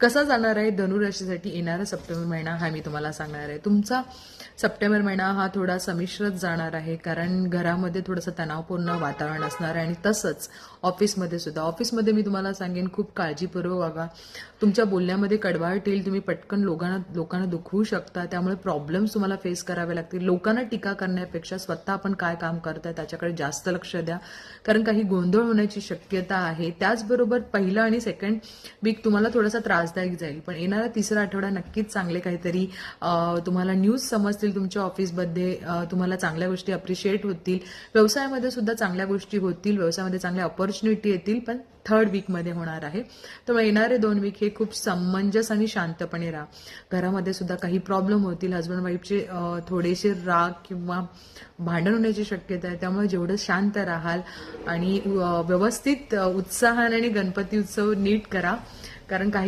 कसा जाणार आहे धनुराशीसाठी येणारा सप्टेंबर महिना हा मी तुम्हाला सांगणार आहे. तुमचा सप्टेंबर महिना हा थोडा संमिश्रच जाणार आहे, कारण घरामध्ये थोडंसं तणावपूर्ण वातावरण असणार आहे आणि तसंच ऑफिसमध्ये मी तुम्हाला सांगेन खूप काळजीपूर्वक वागा. तुमच्या बोलण्यामध्ये कडवाट येईल, तुम्ही पटकन लोकांना दुखवू शकता, त्यामुळे प्रॉब्लेम्स तुम्हाला फेस करावे लागतील. लोकांना टीका करण्यापेक्षा स्वतः आपण काय काम करताय त्याच्याकडे जास्त लक्ष द्या, कारण काही गोंधळ होण्याची शक्यता आहे. त्याचबरोबर पहिला आणि सेकंड वीक तुम्हाला थोडासा त्रासदायक जाईल, पण येणारा तिसरा आठवडा नक्कीच चांगले काहीतरी तुम्हाला न्यूज समजतील. तुमच्या ऑफिसमध्ये तुम्हाला चांगल्या गोष्टी अप्रिशिएट होतील. व्यवसायामध्ये सुद्धा चांगल्या गोष्टी होतील, व्यवसायामध्ये चांगल्या ऑपॉर्च्युनिटी येतील, पण थर्ड वीकमध्ये होणार आहे. त्यामुळे येणारे 2 वीक हे खूप समंजस आणि शांतपणे राहा. घरामध्ये सुद्धा काही प्रॉब्लेम होतील, हजबंड वाईफचे थोडेसे राग किंवा भांडण होण्याची शक्यता आहे. त्यामुळे जेवढं शांत राहाल आणि व्यवस्थित उत्साहाने आणि गणपती उत्सव नीट करा, कारण काही